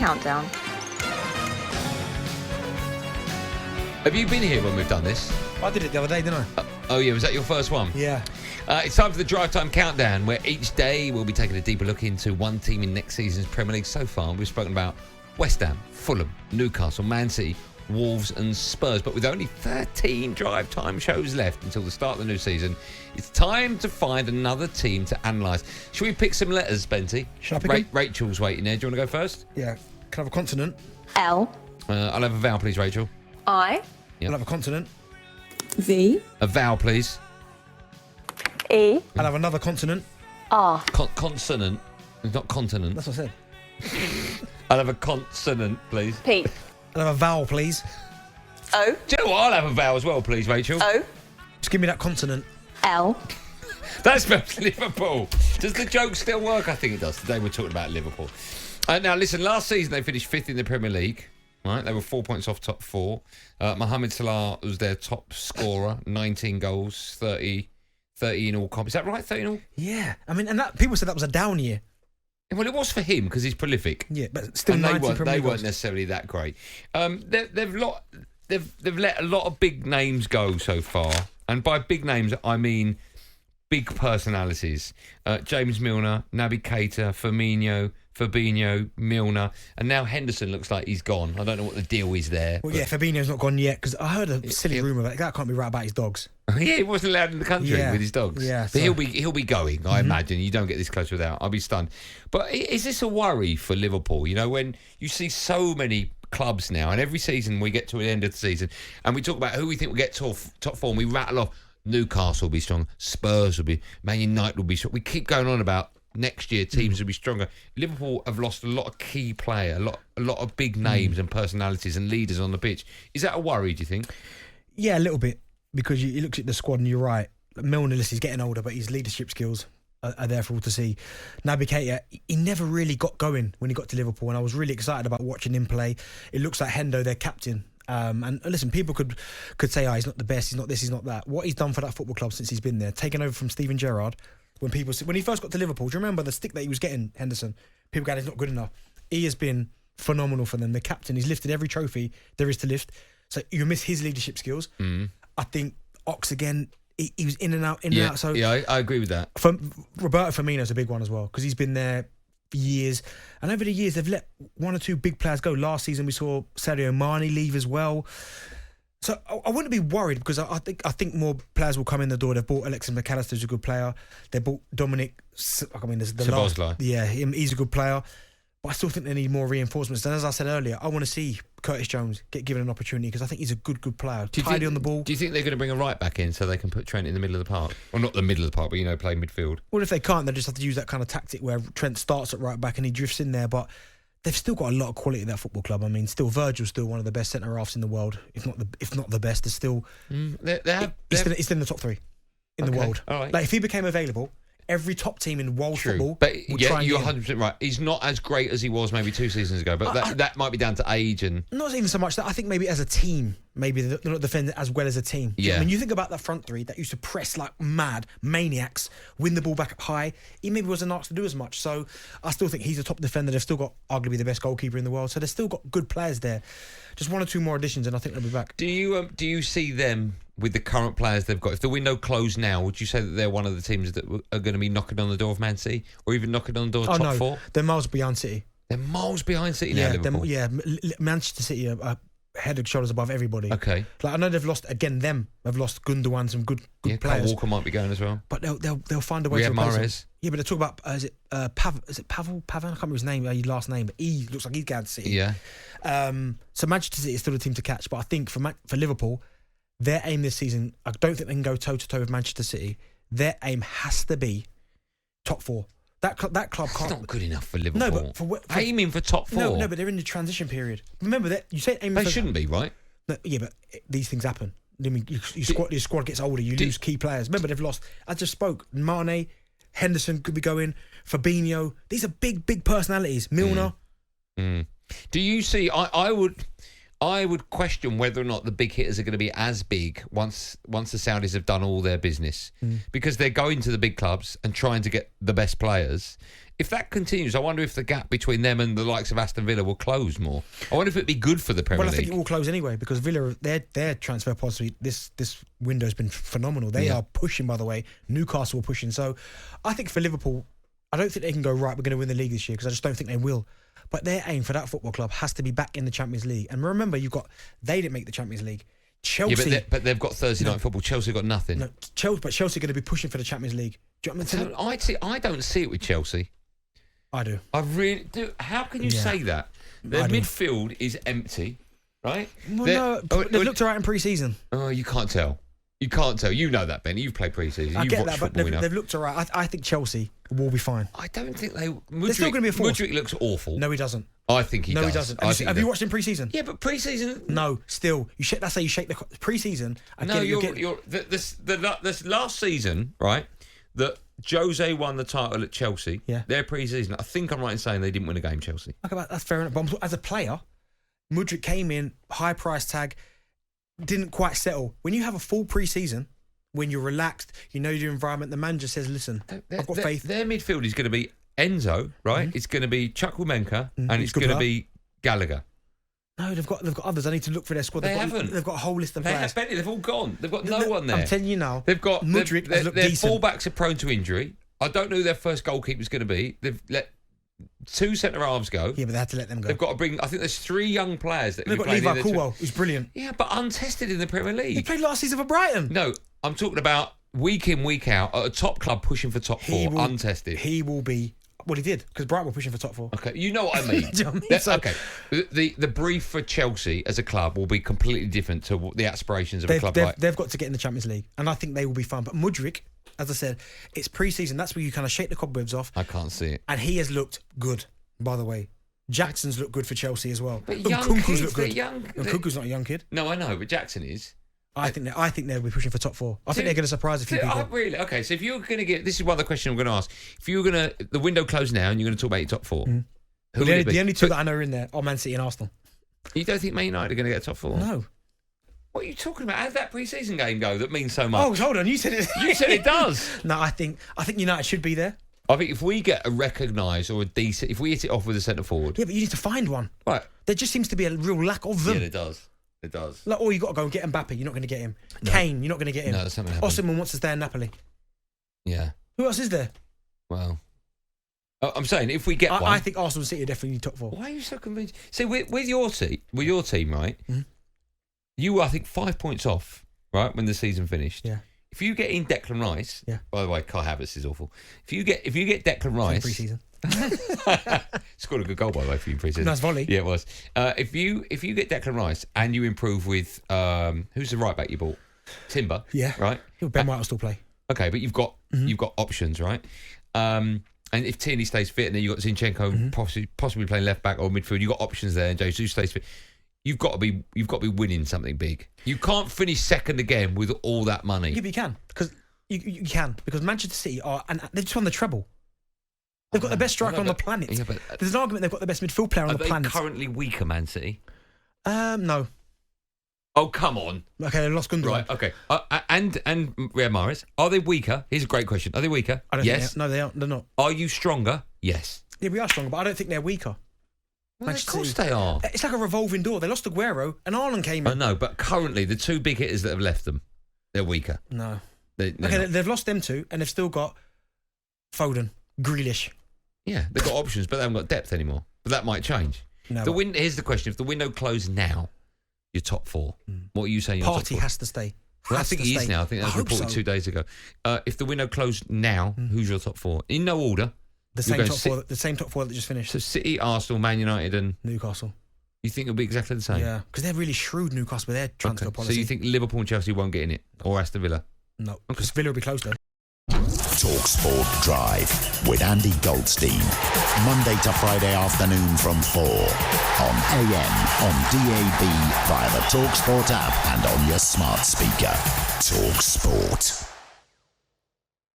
countdown. Have you been here when we've done this? I did it the other day, didn't I? Oh, yeah. Was that your first one? Yeah. It's time for the Drive Time Countdown, where each day we'll be taking a deeper look into one team in next season's Premier League. So far, we've spoken about West Ham, Fulham, Newcastle, Man City, Wolves and Spurs. But with only 13 Drive Time shows left until the start of the new season, it's time to find another team to analyse. Should we pick some letters, Benty? Shall I pick them? Rachel's waiting there. Do you want to go first? Yeah. Can I have a consonant? L. I'll have a vowel, please, Rachel. I. Yep. I'll have a consonant. V. A vowel, please. E. I'll have another consonant. R. Consonant. Not continent. That's what I said. I'll have a consonant, please. P. I'll have a vowel, please. O. Do you know what? I'll have a vowel as well, please, Rachel. O. Just give me that consonant. L. That spells Liverpool. Does the joke still work? I think it does. Today we're talking about Liverpool. Now, listen, last season they finished 5th in the Premier League. Right, they were 4 points off top 4. Mohamed Salah was their top scorer, 19 goals, 30 in all comp. Is that right, 30 in all? Yeah. I mean, and that people said that was a down year. Well, it was for him because he's prolific. Yeah, but still, and 19 they weren't necessarily that great. They've let a lot of big names go so far, and by big names I mean big personalities. James Milner, Naby Keita, Fabinho, Milner, and now Henderson looks like he's gone. I don't know what the deal is there. Well, yeah, Fabinho's not gone yet because I heard a silly rumour that can't be right about his dogs. Yeah, he wasn't allowed in the country with his dogs. Yeah, but he'll be going. I imagine you don't get this close without. I'll be stunned. But is this a worry for Liverpool? You know, when you see so many clubs now, and every season we get to the end of the season, and we talk about who we think will get top four, and we rattle off Newcastle will be strong, Spurs will be, Man United will be strong. We keep going on about next year teams will be stronger. Liverpool have lost a lot of key players, a lot of big names and personalities and leaders on the pitch. Is that a worry, do you think? Yeah, a little bit, because you look at the squad and you're right. Milner, he's getting older, but his leadership skills are there for all to see. Naby Keita, he never really got going when he got to Liverpool, and I was really excited about watching him play. It looks like Hendo, their captain. And listen, people could say, he's not the best, he's not this, he's not that. What he's done for that football club since he's been there, taken over from Steven Gerrard. When he first got to Liverpool, do you remember the stick that he was getting, Henderson? People go, he's not good enough. He has been phenomenal for them. The captain, he's lifted every trophy there is to lift. So you miss his leadership skills. I think Ox again, he was in and out. So yeah, I agree with that. Roberto Firmino's a big one as well, because he's been there for years. And over the years, they've let one or two big players go. Last season, we saw Sadio Mane leave as well. So I wouldn't be worried, because I think more players will come in the door. They've bought Alexis McAllister, who's a good player. They bought Dominic. I mean, there's the last. Yeah, he's a good player. But I still think they need more reinforcements. And as I said earlier, I want to see Curtis Jones get given an opportunity, because I think he's a good player. Tidy on the ball. Do you think they're going to bring a right back in so they can put Trent in the middle of the park? Well, not the middle of the park, but play midfield. Well, if they can't, they'll just have to use that kind of tactic where Trent starts at right back and he drifts in there. But they've still got a lot of quality at that football club. I mean, Virgil's still one of the best centre halves in the world, if not the best. They're still he's in the top 3 in the world. All right. Like, if he became available, every top team in world football would yeah, try and you're get him. 100% right. He's not as great as he was maybe 2 seasons ago, but that might be down to age and... Not even so much that. I think maybe as a team, maybe they're not defending as well as a team. Yeah. I mean, you think about that front 3 that used to press like mad maniacs, win the ball back up high. He maybe wasn't asked to do as much. So I still think he's a top defender. They've still got arguably the best goalkeeper in the world. So they've still got good players there. Just 1 or 2 more additions and I think they'll be back. Do you see them with the current players they've got? If the window closed now, would you say that they're one of the teams that are going to be knocking on the door of Man City, or even knocking on the door of top 4? They're miles behind City. They're miles behind City now, Liverpool. Manchester City are head and shoulders above everybody. Okay. Like, I know they've lost again. They've lost Gundogan, some good players. Kyle Walker might be going as well. But they'll find a way to replace him. Yeah, but they talk about is it Pavel? I can't remember his name, his last name, but he looks like he's going to City. Yeah. So Manchester City is still a team to catch, but I think for Liverpool, their aim this season, I don't think they can go toe to toe with Manchester City. Their aim has to be top 4. That club can't. It's not good enough for Liverpool. No, but for aiming for top 4. No, but they're in the transition period. Remember that you say aiming. They shouldn't be, right? No, yeah, but these things happen. I mean, your squad gets older. You lose key players. Remember, they've lost. I just spoke. Mane, Henderson could be going. Fabinho. These are big personalities. Milner. Do you see? I would question whether or not the big hitters are going to be as big once the Saudis have done all their business, because they're going to the big clubs and trying to get the best players. If that continues, I wonder if the gap between them and the likes of Aston Villa will close more. I wonder if it'd be good for the Premier League. Well, I think it will close anyway, because Villa, their transfer policy this window has been phenomenal. They are pushing, by the way. Newcastle are pushing. So I think for Liverpool, I don't think they can go, right, we're going to win the league this year, because I just don't think they will. But their aim for that football club has to be back in the Champions League. And remember, they didn't make the Champions League. Chelsea, yeah, but they've got Thursday night football. Chelsea got nothing. No, Chelsea are going to be pushing for the Champions League. Do you know what I'm saying? I don't see it with Chelsea. I do. I really do. How can you say that? Their midfield is empty, right? Well, they've looked all right in pre-season. Oh, you can't tell. You can't tell. You know that, Ben. You've played pre-season. I get that, but they've looked all right. I think Chelsea will be fine. I don't think they... They're still going to be a force. Mudryk looks awful. No, he doesn't. I think he does. No, he doesn't. Have you watched him pre-season? Yeah, but pre-season... No, still. That's how you shake the... Pre-season... This last season, right, that Jose won the title at Chelsea, their pre-season, I think I'm right in saying they didn't win a game, Chelsea. Okay, that's fair enough. But as a player, Mudryk came in, high price tag, didn't quite settle. When you have a full pre-season, when you're relaxed, you know your environment, the manager says, listen, I've got faith. Their midfield is going to be Enzo, right? It's going to be Chukwuemeka, and it's going to be Gallagher. No, they've got others. I need to look for their squad. They've got a whole list of players. They've all gone. They've got no one there. I'm telling you now. They've got Mudryk has looked their decent. fullbacks are prone to injury. I don't know who their first goalkeeper is going to be. They've let 2 centre halves go. Yeah, but they had to let them go. They've got to bring. I think there's 3 young players that they've got Levi Coolwell, who's brilliant. Yeah, but untested in the Premier League. He played last season for Brighton. No, I'm talking about week in, week out at a top club pushing for top 4, untested. He will be. Well, he did, because Brighton were pushing for top 4. Okay, you know what I mean. Do you know what I mean? Okay, the brief for Chelsea as a club will be completely different to the aspirations of a club like... They've got to get in the Champions League, and I think they will be fun. But Mudryk, as I said, it's pre-season. That's where you kind of shake the cobwebs off. I can't see it. And he has looked good, by the way. Jackson's looked good for Chelsea as well. But young kids, look good. young. Nkunku's not a young kid. No, I know, but Jackson is. I think they'll be pushing for top 4. I think they're going to surprise a few people. Really? Okay, so if you're going to get... This is one of the questions I'm going to ask. If you're going to... The window closed now and you're going to talk about your top 4. Who would it be? The only 2 that I know are in there are Man City and Arsenal. You don't think Man United are going to get top 4? No. What are you talking about? How did that pre-season game go that means so much? Oh, hold on. You said it. You said it does. No, I think United should be there. I think if we get a recognised or a decent... If we hit it off with a centre forward... Yeah, but you need to find one. Right. There just seems to be a real lack of them. Yeah, it does. It does. Like, you got to go and get Mbappe. You're not going to get him. No. Kane, you're not going to get him. No, that's not going to happen. Osimhen wants to stay in Napoli. Yeah. Who else is there? Well, I'm saying if we get one, I think Arsenal and City are definitely top 4. Why are you so convinced? See, with your team, right? Mm-hmm. You were, I think, 5 points off, right, when the season finished. Yeah. If you get in Declan Rice, by the way, Kai Havertz is awful. If you get Declan Rice, pre-season. Scored a good goal, by the way, for you in pre-season. Nice volley. Yeah, it was. If you get Declan Rice and you improve with who's the right back you bought? Timber. Yeah. Right. Ben White will still play. Okay, but you've got options, right? And if Tierney stays fit, and then you've got Zinchenko possibly playing left back or midfield, you've got options there, and Jesus stays fit. You've got to be winning something big. You can't finish second again with all that money. Yeah, but you can, because you can, because Manchester City they just won the treble. They've got the best striker on the planet. Yeah, but there's an argument they've got the best midfield player on the planet. Are they currently weaker, Man City? No. Oh, come on. Okay, they lost Gundogan. Right, okay. And Riyad Mahrez, are they weaker? Here's a great question. Are they weaker? I don't yes. Think they are. No, they're not. Are you stronger? Yes. Yeah, we are stronger, but I don't think they're weaker. Well, of course they are. It's like a revolving door. They lost Aguero and Haaland came in. I know, but currently the 2 big hitters that have left them, they're weaker. No. They've lost them 2 and they've still got Foden, Grealish. Yeah, they've got options, but they haven't got depth anymore. But that might change. No. Here's the question. If the window closed now, you're top 4. What are you saying? Partey has to stay. Well, I think he is now. I think that was reported 2 days ago. If the window closed now, who's your top 4? In no order. The same top 4 that just finished. So City, Arsenal, Man United and... Newcastle. You think it'll be exactly the same? Yeah, because they're really shrewd, Newcastle, with their transfer policy. So you think Liverpool and Chelsea won't get in it? Or Aston Villa? No, because Villa will be close though. talkSPORT Drive with Andy Goldstein. Monday to Friday afternoon from 4 on AM, on DAB, via the talkSPORT app and on your smart speaker. talkSPORT.